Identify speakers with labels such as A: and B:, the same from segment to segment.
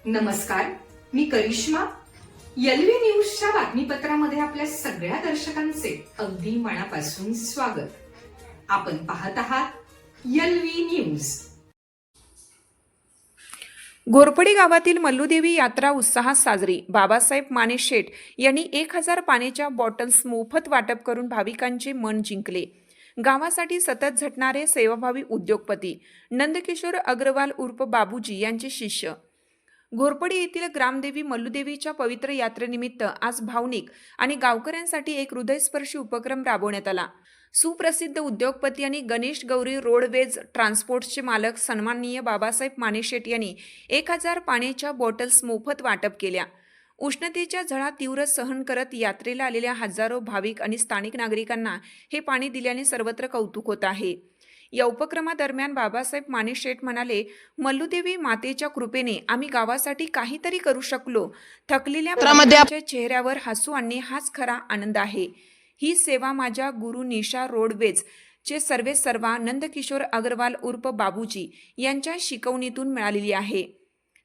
A: नमस्कार, मी करिश्मा. एलव्ही न्यूजच्या बातमीपत्रामध्ये आपल्या सगळ्या दर्शकांचे अगदी मनापासून स्वागत. आपण पाहत आहात एलव्ही न्यूज.
B: घोरपडी गावातील मल्लूदेवी यात्रा उत्साहात साजरी. बाबासाहेब माने शेठ यांनी 1000 पाण्याच्या बॉटल्स मोफत वाटप करून भाविकांचे मन जिंकले. गावासाठी सतत झटणारे सेवाभावी उद्योगपती नंदकिशोर अग्रवाल उर्फ बाबूजी यांचे शिष्य. घोरपडी येथील ग्रामदेवी मल्लूदेवीच्या पवित्र यात्रेनिमित्त आज भावनिक आणि गावकऱ्यांसाठी एक हृदयस्पर्शी उपक्रम राबवण्यात आला. सुप्रसिद्ध उद्योगपती आणि गणेश गौरी रोडवेज ट्रान्सपोर्टचे मालक सन्माननीय बाबासाहेब माने शेठ यांनी 1000 पाण्याच्या बॉटल्स मोफत वाटप केल्या. उष्णतेच्या झळा तीव्र सहन करत यात्रेला आलेल्या हजारो भाविक आणि स्थानिक नागरिकांना हे पाणी दिल्याने सर्वत्र कौतुक होत आहे. या उपक्रमादरम्यान बाबासाहेब माने शेठ म्हणाले, मल्लूदेवी मातेच्या कृपेने आम्ही गावासाठी काहीतरी करू शकलो. थकलेल्या भाविकांच्या चेहऱ्यावर हसू आणणे हाच खरा आनंद आहे. ही सेवा माझ्या गुरु निशा रोडवेज चे सर्वेसर्वा नंदकिशोर अग्रवाल उर्फ बाबूजी यांच्या शिकवणीतून मिळालेली आहे.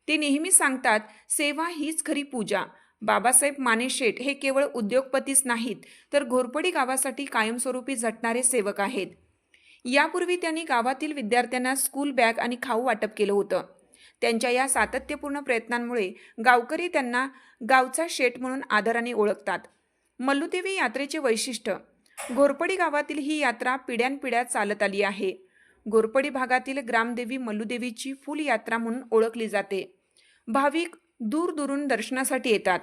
B: ते नेहमी सांगतात, सेवा हीच खरी पूजा. बाबासाहेब माने शेठ हे केवळ उद्योगपतीच नाहीत, तर घोरपडी गावासाठी कायमस्वरूपी झटणारे सेवक आहेत. यापूर्वी त्यांनी गावातील विद्यार्थ्यांना स्कूल बॅग आणि खाऊ वाटप केलं होतं. त्यांच्या या सातत्यपूर्ण प्रयत्नांमुळे गावकरी त्यांना गावचा शेठ म्हणून आदराने ओळखतात. मल्लूदेवी यात्रेचे वैशिष्ट्य. घोरपडी गावातील ही यात्रा पिढ्यानपिढ्या चालत आली आहे. घोरपडी भागातील ग्रामदेवी मल्लूदेवीची फुल यात्रा म्हणून ओळखली जाते. भाविक दूरदूरून दर्शनासाठी येतात.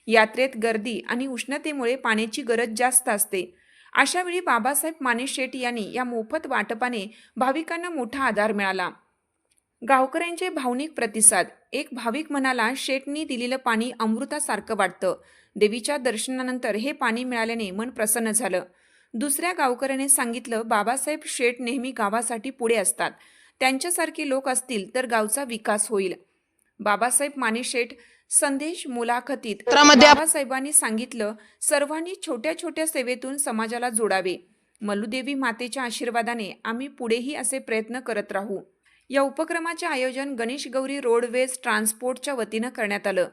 B: यात्रेत गर्दी आणि उष्णतेमुळे पाण्याची गरज जास्त असते. अशावेळी बाबासाहेब माने शेठ यांनी या मोफत वाटपाने भाविकांना मोठा आधार मिळाला. गावकऱ्यांचे भावनिक प्रतिसाद. एक भाविक म्हणाला, शेठनी दिलेलं पाणी अमृतासारखं वाटतं. देवीच्या दर्शनानंतर हे पाणी मिळाल्याने मन प्रसन्न झालं. दुसऱ्या गावकऱ्याने सांगितलं, बाबासाहेब शेठ नेहमी गावासाठी पुढे असतात. त्यांच्यासारखे लोक असतील तर गावचा विकास होईल. बाबासाहेब माने शेठ संदेश मुलाखतीत बाबासाहेबांनी सांगितलं, सर्वांनी छोट्या छोट्या सेवेतून समाजाला जोडावे. मल्लूदेवी मातेच्या आशीर्वादाने आम्ही पुढेही असे प्रयत्न करत राहू. या उपक्रमाचे आयोजन गणेश गौरी रोडवेज ट्रान्सपोर्टच्या वतीनं करण्यात आलं.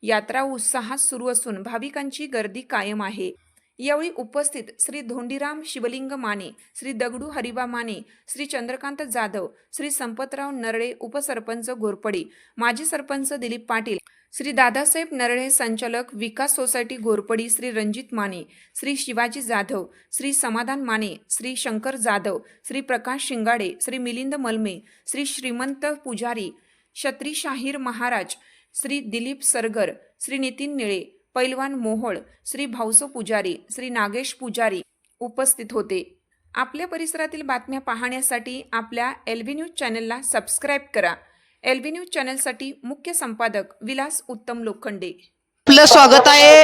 B: यात्रा उत्साहात सुरू असून भाविकांची गर्दी कायम आहे. यावेळी उपस्थित श्री धोंडीराम शिवलिंग माने, श्री दगडू हरिबा माने, श्री चंद्रकांत जाधव, श्री संपतराव नरळे उपसरपंच घोरपडी, माजी सरपंच दिलीप पाटील, श्री दादासाहेब नरळे संचालक विकास सोसायटी घोरपडी, श्री रणजित माने, श्री शिवाजी जाधव, श्री समाधान माने, श्री शंकर जाधव, श्री प्रकाश शिंगाडे, श्री मिलिंद मलमे, श्री श्रीमंत पुजारी, क्षत्री शाहीर महाराज, श्री दिलीप सरगर, श्री नितीन निळे, पैलवान मोहोळ, श्री भाऊसो पुजारी, श्री नागेश पुजारी उपस्थित होते. आपल्या परिसरातील बातम्या पाहण्यासाठी आपल्या एलव्ही न्यूज चॅनलला सबस्क्राईब करा. एलव्ही न्यूज चॅनलसाठी मुख्य संपादक विलास उत्तम लोखंडे.
C: आपलं स्वागत आहे.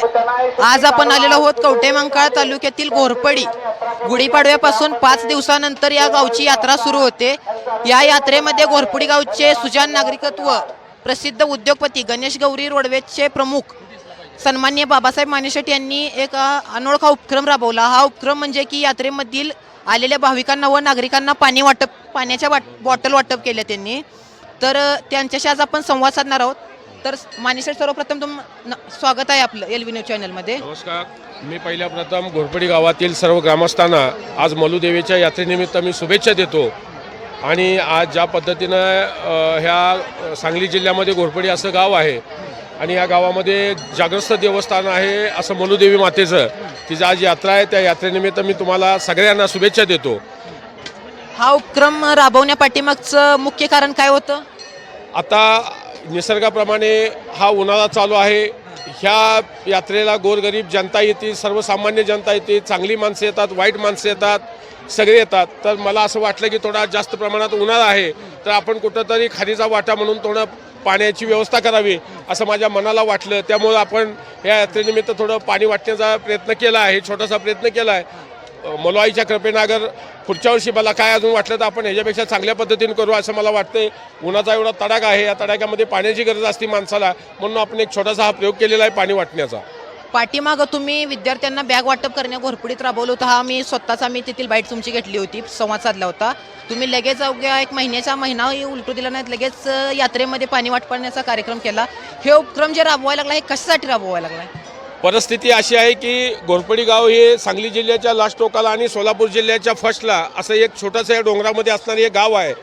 C: आज आपण आलेलो आहोत कवठेमहांकाळ तालुक्यातील घोरपडी. गुढीपाडव्यापासून 5 दिवसानंतर या गावची यात्रा सुरू होते. या यात्रेमध्ये घोरपडी गावचे सुजाण नागरिकत्व प्रसिद्ध उद्योगपती गणेश गौरी रोडवेजचे प्रमुख सन्माननीय बाबासाहेब माने शेठ यांनी एक अनोळखा उपक्रम राबवला. हा उपक्रम म्हणजे की यात्रेमधील आलेल्या भाविकांना व नागरिकांना पाण्याच्या बॉटल वाटप केल्या त्यांनी. तर त्यांच्याशी आज आपण संवाद साधणार आहोत. तर माने शेठ, सर्वप्रथम स्वागत आहे आपलं एलव्ही न्यूज चॅनलमध्ये.
D: नमस्कार. मी पहिल्या प्रथम घोरपडी गावातील सर्व ग्रामस्थांना आज मल्लूदेवीच्या यात्रेनिमित्त मी शुभेच्छा देतो. आणि आज ज्या पद्धतीनं ह्या सांगली जिल्ह्यामध्ये घोरपडी असं गाव आहे आणि या गावामध्ये जागृत देवस्थान आहे असं मल्लूदेवी मातेचं, तिचं आज यात्रा आहे. त्या यात्रेनिमित्त मी तुम्हाला सगळ्यांना शुभेच्छा देतो.
C: हा उपक्रम राबवण्यापाठीमागचं मुख्य कारण काय होतं?
D: आता निसर्गाप्रमाणे हा उन्हाळा चालू आहे. ह्या यात्रेला गोरगरीब जनता येते, सर्वसामान्य जनता येते, चांगली माणसं येतात, वाईट माणसं येतात, सगळे येतात. तर मला असं वाटलं की थोडा जास्त प्रमाणात उन्हाळा आहे, तर आपण कुठंतरी खारीचा वाटा म्हणून थोडं पाण्याची व्यवस्था करावी असं माझ्या मनाला वाटलं. त्यामुळं आपण या यात्रेनिमित्त थोडं पाणी वाटण्याचा प्रयत्न केला आहे, छोटासा प्रयत्न केला आहे. मलोआईच्या कृपेनं अगर पुढच्या वर्षी मला काय अजून वाटलं तर आपण ह्याच्यापेक्षा चांगल्या पद्धतीने करू असं मला वाटतंय. उन्हाचा एवढा तडाखा आहे, या तडाख्यामध्ये पाण्याची गरज असते माणसाला, म्हणून आपण एक छोटासा हा प्रयोग केलेला आहे पाणी वाटण्याचा.
C: पाठीमागं तुम्ही विद्यार्थ्यांना बॅग वाटप करण्या घोरपडीत राबवलं होतं. हा मी स्वतःचा मी तेथील बाईट तुमची घेतली होती, संवाद साधला होता. तुम्ही लगेच अवघ्या एक महिनाही उलटू दिला नाही, लगेच यात्रेमध्ये पाणी वाटपण्याचा कार्यक्रम केला. हे उपक्रम जे राबवायला लागला हे कशासाठी राबवायला लागला?
D: परिस्थिती अशी आहे की घोरपडी गाव हे सांगली जिल्ह्याच्या लास्ट टोकाला आणि सोलापूर जिल्ह्याच्या फर्स्टला असं एक छोटंसं या डोंगरामध्ये असणारं एक गाव आहे.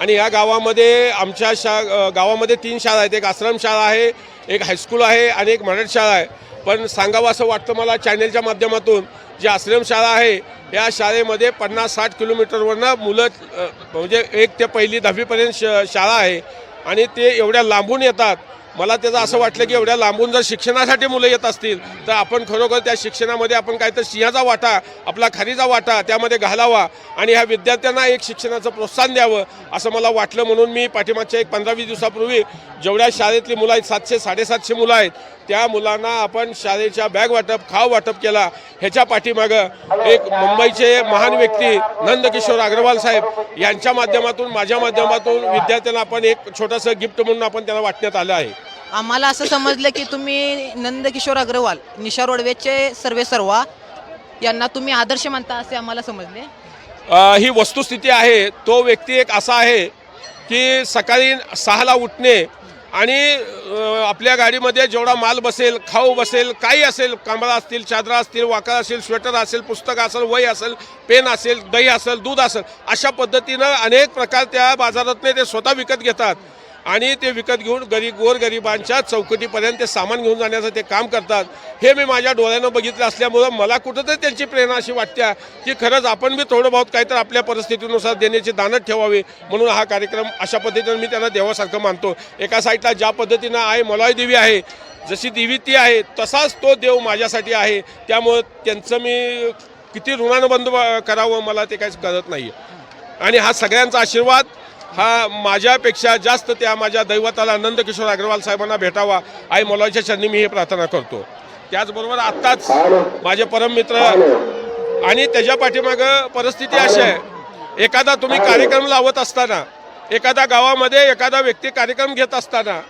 D: आणि या गावामध्ये आमच्या गावामध्ये 3 शाळा आहेत. एक आश्रमशाळा आहे, एक हायस्कूल आहे आणि एक मराठी शाळा आहे. पण सांगावं असं वाटतं मला चॅनेलच्या माध्यमातून, जी आश्रमशाळा आहे या शाळेमध्ये 50-60 किलोमीटरवरनं मुलं म्हणजे 1 ते 1ली-10वीपर्यंत शाळा आहे आणि ते एवढ्या लांबून येतात. मला त्याचं असं वाटलं की एवढ्या लांबून जर शिक्षणासाठी मुलं येत असतील तर आपण खरोखर त्या शिक्षणामध्ये आपण काहीतरी सिंहाचा वाटा, आपला खारीचा वाटा त्यामध्ये घालावा आणि ह्या विद्यार्थ्यांना एक शिक्षणाचं प्रोत्साहन द्यावं असं मला वाटलं. म्हणून मी पाठीमागच्या एक 15-20 दिवसापूर्वी जेवढ्या शाळेतली मुलं आहेत 700-750 मुलं आहेत त्या मुलांना आपण शाळेच्या बॅग वाटप, खाव वाटप केला. ह्याच्या पाठीमागं एक मुंबईचे महान व्यक्ती नंदकिशोर अग्रवाल साहेब यांच्या माध्यमातून, माझ्या माध्यमातून विद्यार्थ्यांना आपण एक छोटंसं गिफ्ट म्हणून आपण त्यांना वाटण्यात आलं आहे.
C: आम्हाला असं समजलं की तुम्ही नंदकिशोर अग्रवाल, निशा रोडवेचे सर्वेसर्वा यांना तुम्ही आदर्श मानता असे आम्हाला समजले.
D: ही वस्तुस्थिती आहे. तो व्यक्ती एक असा आहे की सकाळी 6ला उठणे आणि आपल्या गाडीमध्ये जेवढा माल बसेल, खाऊ बसेल, काही असेल, कांबळा असतील, चादरा असतील, वाकळ असेल, स्वेटर असेल, पुस्तक असेल, वही असेल, पेन असेल, दही असेल, दूध असेल, अशा पद्धतीनं अनेक प्रकार त्या बाजारातले ते स्वतः विकत घेतात आणि ते विकत घेऊन गोरगरिबांच्या चौकटीपर्यंत ते सामान घेऊन जाण्याचं ते काम करतात. हे मी माझ्या डोळ्यानं बघितलं असल्यामुळं मला कुठंतरी त्यांची प्रेरणा अशी वाटते की खरंच आपण बी थोडं बहुत काहीतरी आपल्या परिस्थितीनुसार देण्याची दानत ठेवावी. म्हणून हा कार्यक्रम अशा पद्धतीनं मी त्यांना देवासारखं मानतो. एका साईडला ज्या पद्धतीनं आहे मलाई देवी आहे, जशी देवी ती आहे तसाच तो देव माझ्यासाठी आहे. त्यामुळं त्यांचं मी किती ऋणानुबंध करावं मला ते काहीच कळत नाही. आणि हा सगळ्यांचा आशीर्वाद हा माझ्यापेक्षा जास्त त्या माझ्या दैवताला नंदकिशोर अग्रवाल साहेबांना भेटावा आई मोलाच्या चरणी मी हे प्रार्थना करतो. त्याचबरोबर आत्ताच माझे परममित्र आणि त्याच्या पाठीमागं परिस्थिती अशी आहे, एखादा तुम्ही कार्यक्रम लावत असताना, एखाद्या गावामध्ये एखादा व्यक्ती कार्यक्रम घेत असताना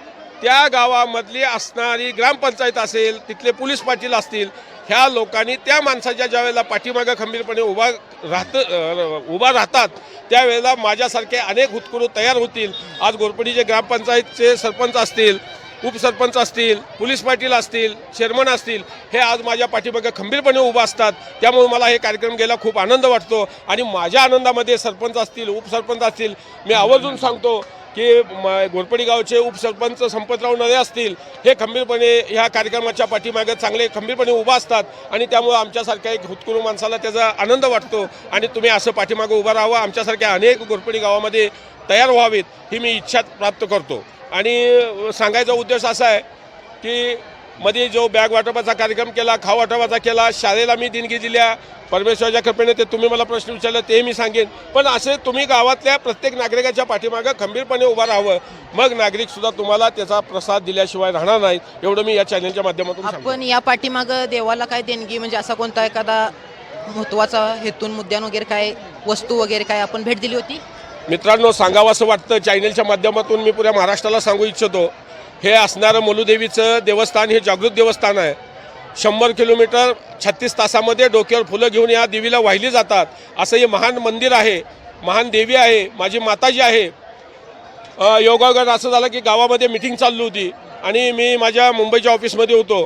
D: त्या गावामधली असणारी ग्रामपंचायत असेल, तिथले पोलीस पाटील असतील, ह्या लोकांनी त्या माणसाच्या ज्या वेळेला पाठीमागं खंबीरपणे उभा राहतात त्यावेळेला माझ्यासारखे अनेक हुतकुरू तयार होतील. आज घोरपडीचे ग्रामपंचायतचे सरपंच असतील, उपसरपंच असतील, पोलीस पाटील असतील, चेअरमन असतील, हे आज माझ्या पाठीमागं खंबीरपणे उभा असतात. त्यामुळे मला हे कार्यक्रम घ्यायला खूप आनंद वाटतो आणि माझ्या आनंदामध्ये सरपंच असतील, उपसरपंच असतील, मी आवर्जून सांगतो की घोरपडी गावचे उपसरपंच संपतराव नळे असतील, हे खंबीरपणे ह्या कार्यक्रमाच्या पाठीमागे चांगले खंबीरपणे उभा असतात आणि त्यामुळे आमच्यासारख्या एक हुतकुरू माणसाला त्याचा आनंद वाटतो. आणि तुम्ही असं पाठीमागं उभं राहावं, आमच्यासारख्या अनेक घोरपडी गावामध्ये तयार व्हावीत ही मी इच्छा प्राप्त करतो. आणि सांगायचा उद्देश असा आहे की मध्ये जो बॅग वाटपाचा कार्यक्रम केला, खाव वाटपाचा केला, शाळेला मी देणगी दिल्या, परमेश्वराच्या कृपेने ते तुम्ही मला प्रश्न विचारले ते मी सांगेन. पण असे तुम्ही गावातल्या प्रत्येक नागरिकाच्या पाठीमागं खंबीरपणे उभा राहावं, मग नागरिकसुद्धा तुम्हाला त्याचा प्रसाद दिल्याशिवाय राहणार नाही, एवढं मी या चॅनलच्या माध्यमातून सांगतो.
C: आपण या पाठीमागं देवाला काय देणगी म्हणजे असा कोणता एखादा महत्त्वाचा हेतून मुद्द्यान वगैरे काय वस्तू वगैरे काय आपण भेट दिली होती?
D: मित्रांनो, सांगावं असं वाटतं चॅनलच्या माध्यमातून मी पुऱ्या महाराष्ट्राला सांगू इच्छितो, हे असणारं मलुदेवीचं देवस्थान हे जागृत देवस्थान आहे. 100 किलोमीटर 36 तासामध्ये डोक्यावर फुलं घेऊन या देवीला वाहिली जातात. असं हे महान मंदिर आहे, महान देवी आहे, माझी माताजी आहे. योगायोग असं झालं की गावामध्ये मिटिंग चालली होती आणि मी माझ्या मुंबईच्या ऑफिसमध्ये होतो.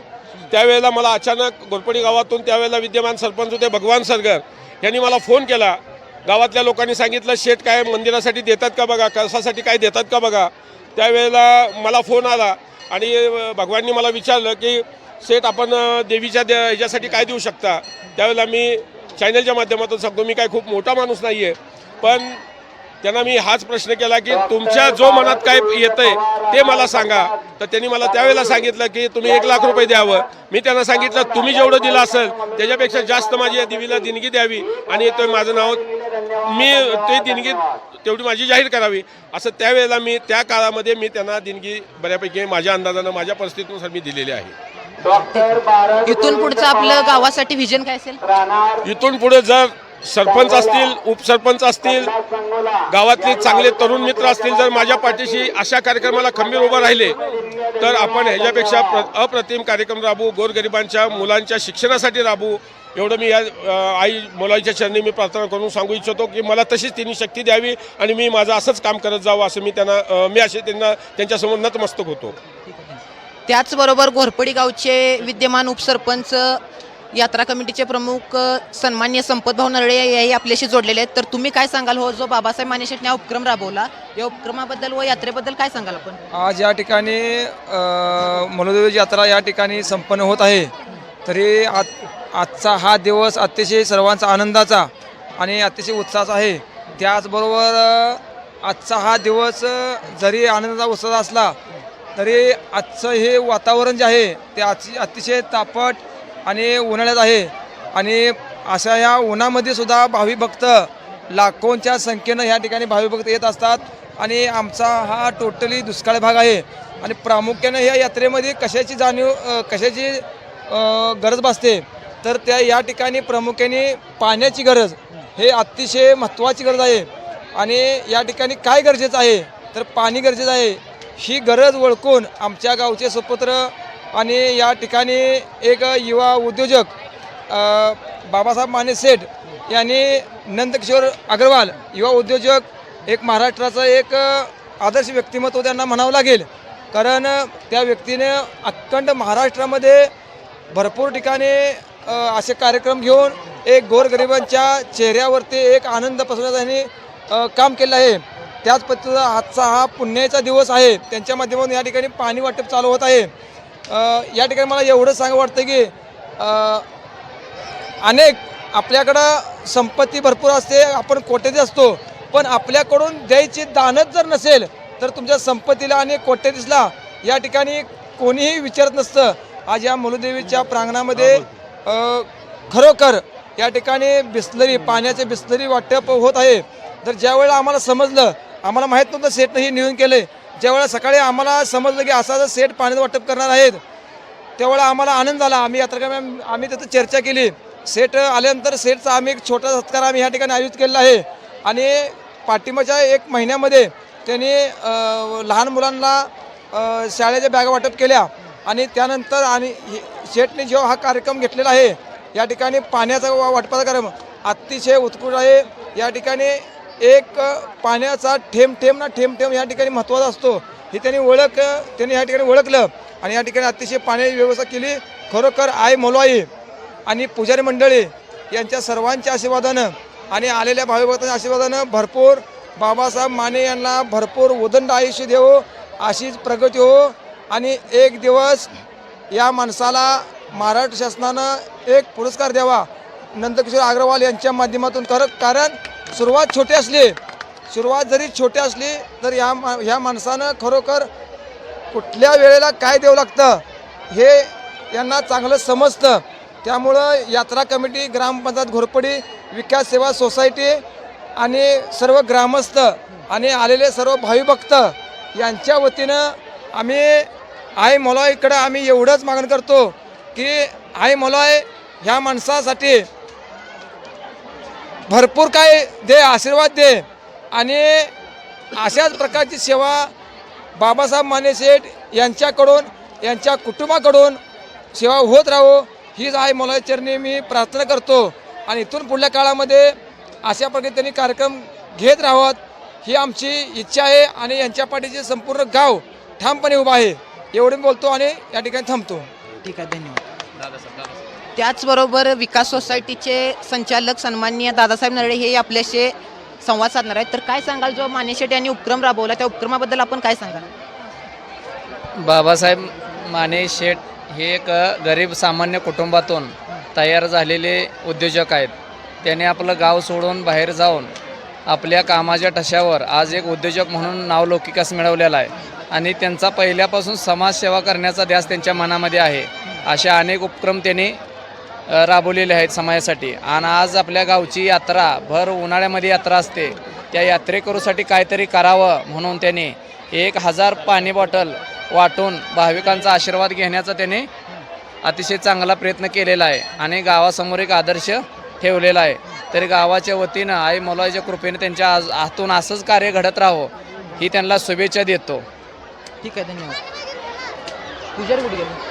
D: त्यावेळेला मला अचानक घोरपडी गावातून त्यावेळेला विद्यमान सरपंच होते भगवान सरगर यांनी मला फोन केला. गावातल्या लोकांनी सांगितलं शेठ काय मंदिरासाठी देतात का बघा, कळसासाठी काय देतात का बघा. त्यावेळेला मला फोन आला आणि भगवाननी मला विचारलं की शेठ आपण देवीच्या ह्याच्यासाठी काय देऊ शकता. त्यावेळेला मी चॅनलच्या माध्यमातून सांगतो मी काय खूप मोठा माणूस नाही आहे, पण त्यांना मी हाच प्रश्न केला की तुमच्या जो मनात काय येतंय ते मला सांगा. तर त्यांनी मला त्यावेळेला सांगितलं की तुम्ही 1 लाख रुपये द्यावं. मी त्यांना सांगितलं तुम्ही जेवढं दिलं असेल त्याच्यापेक्षा जास्त माझी या देवीला देणगी द्यावी आणि ते माझं नाव मी ते देणगी तेवढी माझी जाहीर करावी असं त्यावेळेला मी त्या काळामध्ये मी त्यांना देणगी बऱ्यापैकी माझ्या अंदाजानं माझ्या परिस्थितीनुसार मी दिलेली आहे.
C: इथून पुढचं आपलं गावासाठी व्हिजन काय असेल?
D: इथून पुढे जर सरपंच असतील, उपसरपंच असतील, गावातले चांगले तरुण मित्र असतील, जर माझ्या पाठीशी अशा कार्यक्रमाला खंबीर उभं राहिले तर आपण ह्याच्यापेक्षा अप्रतिम कार्यक्रम राबवू, गोरगरिबांच्या मुलांच्या शिक्षणासाठी राबवू. एवढं मी या आई मोलाईच्या चरणी मी प्रार्थना करून सांगू इच्छितो की मला तशीच तिने शक्ती द्यावी आणि मी माझं असंच काम करत जावं असं मी त्यांना त्यांच्यासमोर नतमस्तक होतो.
C: त्याचबरोबर घोरपडी गावचे विद्यमान उपसरपंच, यात्रा कमिटीचे प्रमुख सन्माननीय संपतभाऊ नरळे याही आपल्याशी जोडलेले आहेत. तर तुम्ही काय सांगाल हो, जो बाबासाहेब माने शेटने हा उपक्रम राबवला, या उपक्रमाबद्दल व यात्रेबद्दल काय सांगाल आपण?
E: आज या ठिकाणी मलोदेवी यात्रा या ठिकाणी संपन्न होत आहे. तरी आजचा हा दिवस अतिशय सर्वांचा आनंदाचा आणि अतिशय उत्साहाचा आहे. त्याचबरोबर आजचा हा दिवस जरी आनंदाचा उत्साह असला तरी आजचं हे वातावरण जे आहे ते अतिशय तापट आणि उन्हाळ्यात आहे. आणि अशा या उन्हामध्ये सुद्धा भावी भक्त लाखोंच्या संख्येनं ह्या ठिकाणी भावी भक्त येत असतात. आणि आमचा हा टोटली दुष्काळी भाग आहे आणि प्रामुख्यानं या यात्रेमध्ये कशाची गरज भासते तर त्या या ठिकाणी प्रामुख्याने पाण्याची गरज हे अतिशय महत्त्वाची गरज आहे. आणि या ठिकाणी काय गरजेचं आहे तर पाणी गरजेचं आहे. ही गरज ओळखून आमच्या गावचे सुपुत्र आणि या ठिकाणी एक युवा उद्योजक बाबासाहेब माने शेठ यांनी नंदकिशोर अग्रवाल युवा उद्योजक एक महाराष्ट्राचं एक आदर्श व्यक्तिमत्व त्यांना म्हणावं लागेल. कारण त्या व्यक्तीने अखंड महाराष्ट्रामध्ये भरपूर ठिकाणी असे कार्यक्रम घेऊन एक गोरगरिबांच्या चेहऱ्यावरती एक आनंद पसरवण्याचं त्यांनी काम केलं आहे. त्याच पद्धतीचा आजचा हा पुण्याचा दिवस आहे. त्यांच्या माध्यमातून या ठिकाणी पाणी वाटप चालू होत आहे. या ठिकाणी मला एवढं सांगू वाटतं की अनेक आपल्याकडं संपत्ती भरपूर असते, आपण कोट्याधी असतो, पण आपल्याकडून द्यायची दानच जर नसेल तर तुमच्या संपत्तीला आणि कोट्याधीशला या ठिकाणी कोणीही विचारत नसतं. आज या मलोदेवीच्या प्रांगणामध्ये खरोखर या ठिकाणी बिस्लरी पाण्याचे बिस्लरी वाटप होत आहे. तर ज्यावेळेला आम्हाला समजलं, आम्हाला माहीत नव्हतं सेटनं हे नियोजन केलं आहे, ज्यावेळेला सकाळी आम्हाला समजलं की असा सेट पाण्याचं वाटप करणार आहेत त्यावेळेला आम्हाला आनंद झाला. आम्ही तिथं चर्चा केली. सेट आल्यानंतर सेटचा आम्ही एक छोटा सत्कार आम्ही ह्या ठिकाणी आयोजित केलेला आहे. आणि पाठिंबाच्या 1 महिन्यामध्ये त्यांनी लहान मुलांना शाळेच्या बॅगा वाटप केल्या. आणि त्यानंतर आणि शेठने जेव्हा हा कार्यक्रम घेतलेला आहे या ठिकाणी पाण्याचा वाटपाचा कार्यक्रम अतिशय उत्कृष्ट आहे. या ठिकाणी एक पाण्याचा थेंब या ठिकाणी महत्त्वाचा असतो हे त्यांनी या ठिकाणी ओळखलं. आणि या ठिकाणी अतिशय पाण्याची व्यवस्था केली. खरोखर आई मोलवाई आणि पुजारी मंडळी यांच्या सर्वांच्या आशीर्वादानं आणि आलेल्या भाविभक्तांच्या आशीर्वादानं भरपूर बाबासाहेब माने यांना भरपूर उदंड आयुष्य देवो, अशीच प्रगती हो. आणि एक दिवस या माणसाला महाराष्ट्र शासनानं एक पुरस्कार द्यावा नंदकिशोर अग्रवाल यांच्या माध्यमातून. कारण सुरुवात जरी छोटी असली तर ह्या माणसानं खरोखर कुठल्या वेळेला काय द्यावं लागतं हे यांना चांगलं समजतं. त्यामुळं यात्रा कमिटी, ग्रामपंचायत घोरपडी, विकास सेवा सोसायटी आणि सर्व ग्रामस्थ आणि आलेले सर्व भाविभक्त यांच्या वतीनं आम्ही आई मोलवाईकडं आम्ही एवढंच मागणी करतो की आई मोलवाई ह्या माणसासाठी भरपूर काय दे, आशीर्वाद दे. आणि अशाच प्रकारची सेवा बाबासाहेब माने शेठ यांच्याकडून यांच्या कुटुंबाकडून सेवा होत राहो हीच आई मोलवाई चरणी मी प्रार्थना करतो. आणि इथून पुढल्या काळामध्ये अशा प्रकारे त्यांनी कार्यक्रम घेत राहावत ही आमची इच्छा आहे. आणि यांच्या पाठीचे संपूर्ण गाव ठामपणे उभा आहे एवढे मी बोलतो आणि या ठिकाणी थांबतो.
C: ठीक आहे, धन्यवाद. त्याचबरोबर विकास सोसायटीचे संचालक सन्माननीय दादासाहेब नरळे हे आपल्याशी संवाद साधणार आहेत. तर काय सांगाल, जो माने शेठ यांनी उपक्रम राबवला त्या उपक्रमाबद्दल आपण काय सांगाल?
F: बाबासाहेब माने शेठ हे एक गरीब सामान्य कुटुंबातून तयार झालेले उद्योजक आहेत. त्याने आपलं गाव सोडून बाहेर जाऊन आपल्या कामाच्या ठशावर आज एक उद्योजक म्हणून नावलौकिकास मिळवलेला आहे. आणि त्यांचा पहिल्यापासून समाजसेवा करण्याचा ध्यास त्यांच्या मनामध्ये आहे. अशा अनेक उपक्रम त्यांनी राबवलेले आहेत समाजासाठी. आणि आज आपल्या गावची यात्रा भर उन्हाळ्यामध्ये यात्रा असते, त्या यात्रेकरूसाठी काहीतरी करावं म्हणून त्यांनी 1000 पाणी बॉटल वाटून भाविकांचा आशीर्वाद घेण्याचा त्याने अतिशय चांगला प्रयत्न केलेला आहे. आणि गावासमोर एक आदर्श ठेवलेला आहे. तरी गावाच्या वतीनं आई मौलाच्या कृपेने त्यांच्या हातून असंच कार्य घडत राहावं ही त्यांना शुभेच्छा देतो.
C: ठीक आहे, धन्यवाद. पुजारी कुठे गेले?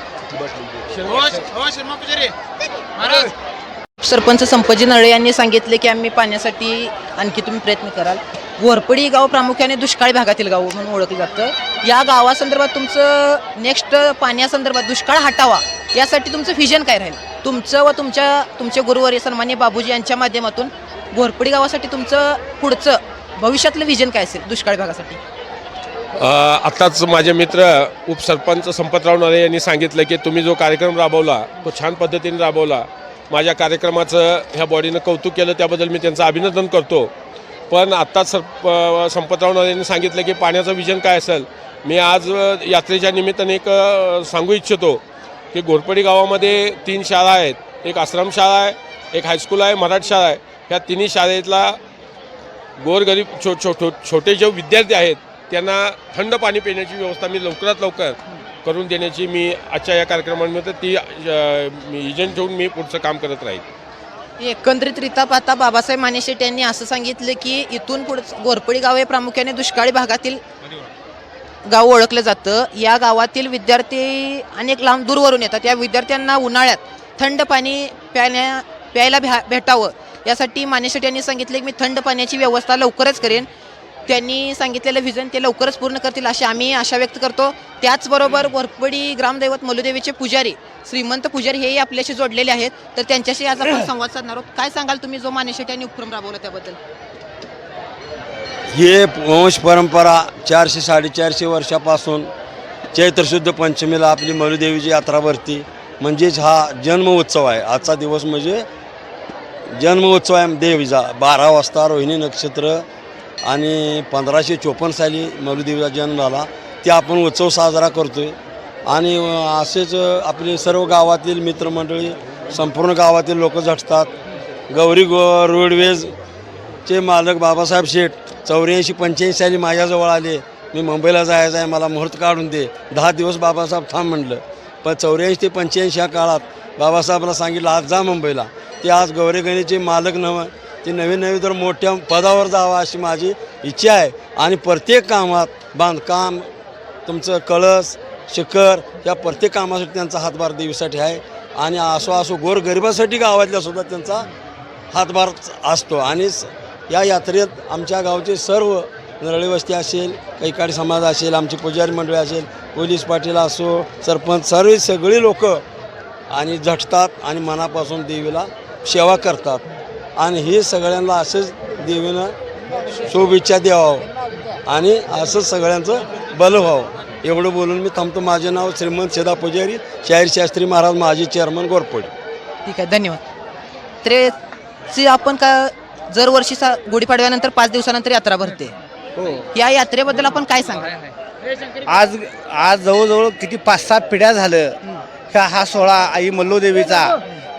C: सरपंच संपजी नळे यांनी सांगितले की आम्ही पाण्यासाठी आणखी तुम्ही प्रयत्न कराल. घोरपडी गाव प्रामुख्याने दुष्काळी भागातील गाव म्हणून ओळखलं जातं. या गावासंदर्भात तुमचं नेक्स्ट पाण्यासंदर्भात दुष्काळ हटावा यासाठी तुमचं व्हिजन काय राहील? तुमचं व तुमचे गुरुवर्य सन्मान्य बाबूजी यांच्या माध्यमातून घोरपडी गावासाठी तुमचं पुढचं भविष्यातलं व्हिजन काय असेल दुष्काळी भागासाठी?
D: आत्ताच माझे मित्र उपसरपंच संपतराव नळे यांनी सांगितलं की तुम्ही जो कार्यक्रम राबवला तो छान पद्धतीने राबवला. माझ्या कार्यक्रमाचं ह्या बॉडीनं कौतुक केलं, त्याबद्दल मी त्यांचं अभिनंदन करतो. पण आत्ताच संपतराव नळे यांनी सांगितलं की पाण्याचं विजन काय असेल. मी आज यात्रेच्या निमित्ताने एक सांगू इच्छितो की घोरपडी गावामध्ये 3 शाळा आहेत. एक आश्रमशाळा आहे, एक हायस्कूल आहे, मराठी शाळा आहे. ह्या तिन्ही शाळेतला गोरगरीब छोटे जे विद्यार्थी आहेत त्यांना थंड पाणी पिण्याची व्यवस्था मी लवकरात लवकर करून देण्याची मी आजच्या या कार्यक्रमानिमित्त ती एजंट ठेवून मी पुढचं काम करत राहील.
C: एकंदरीतरित्या पाहता बाबासाहेब मानेशेट यांनी असं सांगितलं की इथून पुढे घोरपडी गाव हे प्रामुख्याने दुष्काळी भागातील गाव ओळखलं जातं. या गावातील विद्यार्थी अनेक लांब दूरवरून येतात. या विद्यार्थ्यांना उन्हाळ्यात थंड पाणी प्यायला भेटावं यासाठी मानेशेट यांनी सांगितले की मी थंड पाण्याची व्यवस्था लवकरच करेन. त्यांनी सांगितलेलं व्हिजन ते लवकरच पूर्ण करतील अशी आम्ही आशा व्यक्त करतो. त्याचबरोबर घोरपडी ग्रामदैवत मल्लूदेवीचे पुजारी श्रीमंत पुजारी हेही आपल्याशी जोडलेले आहेत. तर त्यांच्याशी आज आपण संवाद साधणार आहोत. काय सांगाल तुम्ही जो मानेशेट यांनी उपक्रम राबवला त्याबद्दल?
G: हे वंश परंपरा 400-450 वर्षापासून चैत्र शुद्ध पंचमीला आपली मल्लूदेवीची यात्रा भरती. म्हणजेच हा जन्म उत्सव आहे. आजचा दिवस म्हणजे जन्म उत्सव आहे देवीचा. 12 वाजता रोहिणी नक्षत्र आणि 1554 साली मल्लूदेवीचा जन्म झाला. ते आपण उत्सव साजरा करतो आहे. आणि असेच आपले सर्व गावातील मित्रमंडळी संपूर्ण गावातील लोक झटतात. गौरी रोडवेजचे मालक बाबासाहेब शेठ 84-85 साली माझ्याजवळ आले. मी मुंबईला जायचं आहे, मला मुहूर्त काढून दे. 10 दिवस बाबासाहेब थांब म्हणलं. पण 84 ते 85 या काळात बाबासाहेबला सांगितलं आज जा मुंबईला. ते आज गौरी गणेशचे मालक नव्हे, ते नवीन तर मोठ्या पदावर जावं अशी माझी इच्छा आहे. आणि प्रत्येक कामात बांधकाम तुमचं कळस शिखर या प्रत्येक कामासाठी त्यांचा हातभार देवीसाठी आहे. आणि असो गोरगरिबासाठी गावातल्यासुद्धा त्यांचा हातभार असतो. आणि या यात्रेत आमच्या गावचे सर्व नरळी वस्ती असेल, कैकाडी समाज असेल, आमची पुजारी मंडळी असेल, पोलीस पाटील असो, सरपंच सगळी लोक आणि झटतात आणि मनापासून देवीला सेवा करतात. आणि हे सगळ्यांना असंच देवीनं शुभेच्छा द्यावं आणि असंच सगळ्यांचं बल व्हावं. एवढं बोलून मी थांबतो. माझे नाव श्रीमंत सदा पुजारी, शाहीर महाराज, माजी चेअरमन घोरपडी.
C: ठीक आहे, धन्यवाद. तर आपण का दरवर्षी गुढीपाडव्यानंतर 5 दिवसानंतर यात्रा भरते. या यात्रेबद्दल आपण काय सांगा?
H: आज जवळजवळ किती 5-6 पिढ्या झालं हा सोहळा आई मल्लूदेवीचा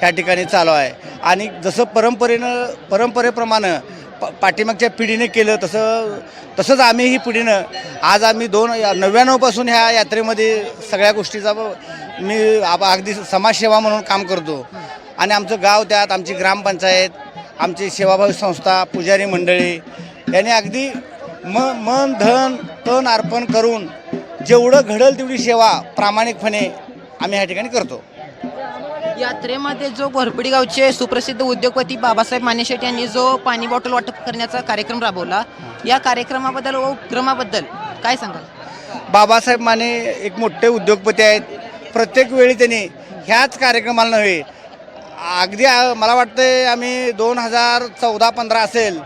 H: ह्या ठिकाणी चालू आहे. आणि जसं परंपरेप्रमाणे पाठीमागच्या पिढीने केलं तसंच आम्ही ही पिढीनं आज आम्ही 99 पासून ह्या यात्रेमध्ये सगळ्या गोष्टीचा मी अगदी समाजसेवा म्हणून काम करतो. आणि आमचं गाव त्यात आमची ग्रामपंचायत, आमची सेवाभावी संस्था, पुजारी मंडळी यांनी अगदी मन धन तन अर्पण करून जेवढं घडल तेवढी सेवा प्रामाणिकपणे आम्ही ह्या ठिकाणी करतो.
C: यात्रेमध्ये जो घोरपडी गावचे सुप्रसिद्ध उद्योगपती बाबासाहेब मानेशेट यांनी जो पाणी बॉटल वाटप करण्याचा कार्यक्रम राबवला, या कार्यक्रमाबद्दल व उपक्रमाबद्दल काय सांगाल?
H: बाबासाहेब माने एक मोठे उद्योगपती आहेत. प्रत्येक वेळी त्यांनी ह्याच कार्यक्रमाला नव्हे, अगदी मला वाटतं आम्ही 2014-15 असेल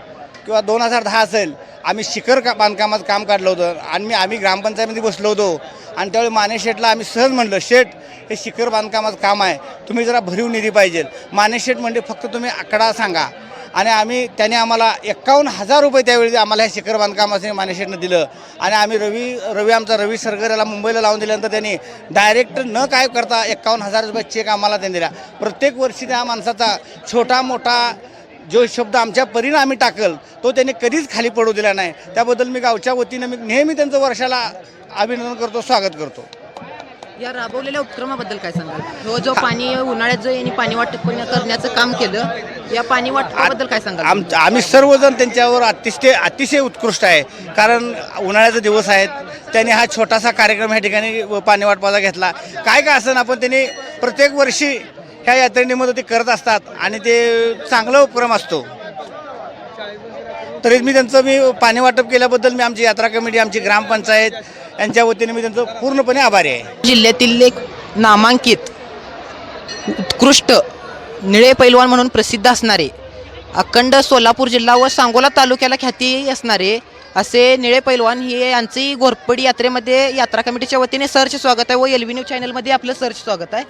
H: किंवा 2010 असेल, आम्ही शिखर बांधकामाचं काम काढलं होतं. आणि आम्ही ग्रामपंचायतीमध्ये बसलो होतो. आणि त्यावेळी मानेशेठला आम्ही सहज म्हणलं, शेठ हे शिखर बांधकामाचं काम आहे, तुम्ही जरा भरीव निधी पाहिजे. मानेशेठ म्हणजे फक्त तुम्ही आकडा सांगा. आणि त्याने आम्हाला 51,000 रुपये त्यावेळी आम्हाला ह्या शिखर बांधकामाचे मानेशेठनं दिलं. आणि आम्ही रवी सरगर याला मुंबईला लावून दिल्यानंतर त्यांनी डायरेक्ट न काय करता 51,000 रुपये चेक आम्हाला त्यांनी दिला. प्रत्येक वर्षी त्या माणसाचा छोटा मोठा जो शब्द आमच्या परीनं आम्ही टाकल तो त्यांनी कधीच खाली पडू दिला नाही. त्याबद्दल मी गावच्या वतीनं मी नेहमी त्यांचं वर्षाला अभिनंदन करतो, स्वागत करतो.
C: या राबवलेल्या उपक्रमाबद्दल काय सांगाल? हो, जो पाणी उन्हाळ्यात जो यांनी पाणी वाटप करण्याचं काम केलं, या पाणी वाटपाबद्दल काय सांगाल?
H: आम्ही सर्वजण त्यांच्यावर अतिशय उत्कृष्ट आहे. कारण उन्हाळ्याचे दिवस आहेत, त्यांनी हा छोटासा कार्यक्रम ह्या ठिकाणी पाणी वाटपाचा घेतला. काय असं आपण त्यांनी प्रत्येक वर्षी ह्या यात्रेनिमित्त ते करत असतात आणि ते चांगला उपक्रम असतो. तरी मी पाणी वाटप केल्याबद्दल मी आमची यात्रा कमिटी, आमची ग्रामपंचायत यांच्या वतीने मी त्यांचं पूर्णपणे आभारी आहे.
C: जिल्ह्यातील एक नामांकित उत्कृष्ट निळे पैलवान म्हणून प्रसिद्ध असणारे, अखंड सोलापूर जिल्हा व सांगोला तालुक्याला ख्याती असणारे असे निळे पैलवान हे यांची घोरपडी यात्रेमध्ये यात्रा कमिटीच्या वतीने सहर्ष स्वागत आहे व LV न्यूज चॅनलमध्ये आपलं सहर्ष स्वागत आहे.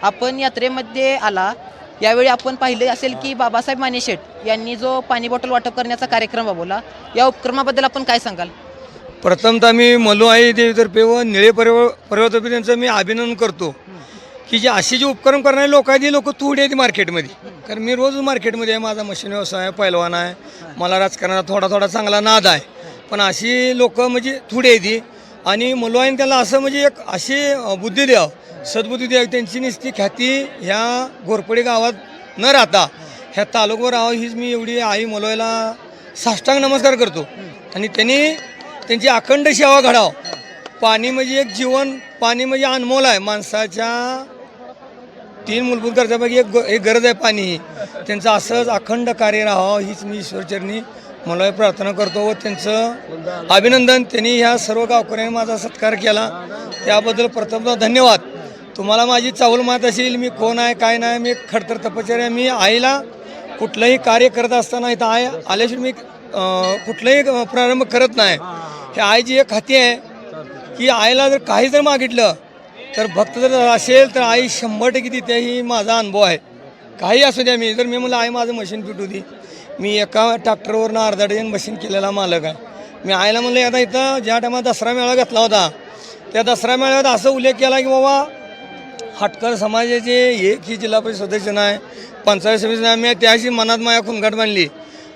C: आपण यात्रेमध्ये आला, यावेळी आपण पाहिले असेल की बाबासाहेब माने शेट यांनी जो पाणी बॉटल वाटप करण्याचा कार्यक्रम राबवला, या उपक्रमाबद्दल आपण काय सांगाल?
E: प्रथमतः मी मलुआई देवीतर्फे व निळे परिवारतर्फे त्यांचं मी अभिनंदन करतो की जे असे जे उपक्रम करणारे लोक आहेत, हे लोक थोडी आहेत मार्केटमध्ये. कारण मी रोज मार्केटमध्ये आहे, माझा मशीन व्यवसाय आहे, पैलवान आहे, मला राजकारणाचा थोडा चांगला नाद आहे. पण अशी लोक म्हणजे थोडी आहेत ती. आणि मलुआईने त्याला असं म्हणजे एक अशी बुद्धी द्यावं, सद्बुद्धी द्यावी, त्यांची नुसती ख्याती ह्या घोरपडी गावात न राहता ह्या तालुक्यावर राहावं हीच मी एवढी आई मलुआईला साष्टांग नमस्कार करतो. आणि त्यांची अखंड सेवा घडावं. पाणी म्हणजे एक जीवन, पाणी म्हणजे अनमोल आहे. माणसाच्या 3 मूलभूत गरजापैकी एक गरज आहे पाणी ही. त्यांचं असंच अखंड कार्य राहावं हीच मी ईश्वरचरणी मलुआई प्रार्थना करतो व त्यांचं अभिनंदन. त्यांनी ह्या सर्व गावकऱ्यांनी माझा सत्कार केला, त्याबद्दल प्रथमतः धन्यवाद. तुम्हाला माझी चावल माहीत असेल मी कोण आहे काय नाही. मी खडतर तपश्चर्या, मी आईला कुठलंही कार्य करत असताना इथं आई आल्याशिवाय मी कुठलंही प्रारंभ करत नाही. हे आईची एक खाती आहे की आईला जर काही जर मागितलं तर भक्त जर असेल तर आई 100% देते, ही माझा अनुभव आहे. काही असू द्या, मी म्हणलं आई माझं मशीन फिटू दे, मी एका ट्रॅक्टरवरनं अर्धा डझन मशीन केलेला मालक आहे. मी आईला म्हणलं आता इथं ज्या टायमाला दसरा मेळावा घेतला होता, त्या दसरा मेळाव्यात असं उल्लेख केला की बाबा हटकर समाजाचे एक ही जिल्हा परिषद सदस्य नाही, पंचायत समिती नाही. मी त्याशी मनात माझ्या खुनगाट बांधली.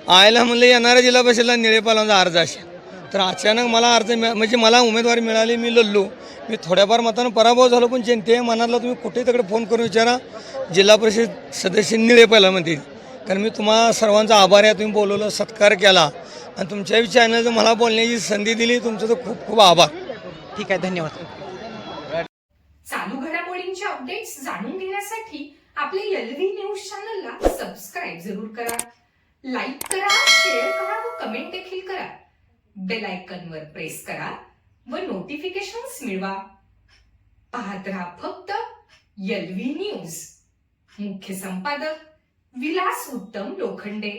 E: आईला म्हणलं येणाऱ्या जिल्हा परिषदेला निळे पैलवानचा अर्ज असेल. तर अचानक मला म्हणजे मला उमेदवारी मिळाली, मी लढलो. मी थोड्याफार मतानं पराभव झालो, पण जनते मनातला तुम्ही कुठे तिकडे फोन करून विचारा, जिल्हा परिषद सदस्य निळे पैलवान म्हणतील. कारण मी तुम्हा सर्वांचा आभार आहे, तुम्ही बोलवलं, सत्कार केला आणि तुमच्या चॅनलचं मला बोलण्याची संधी दिली, तुमचं तर खूप खूप आभार.
C: ठीक आहे, धन्यवाद.
A: चालू घडामोडींचे अपडेट्स जाणून घेण्यासाठी आपल्या LV न्यूज चॅनलला सबस्क्राईब जरूर करा, लाईक करा, शेअर करा व कमेंट देखील करा. बेल आयकॉनवर प्रेस करा व नोटिफिकेशन्स मिळवा. पाहत रहा फक्त LV न्यूज. मुख्य संपादक विलास उत्तम लोखंडे.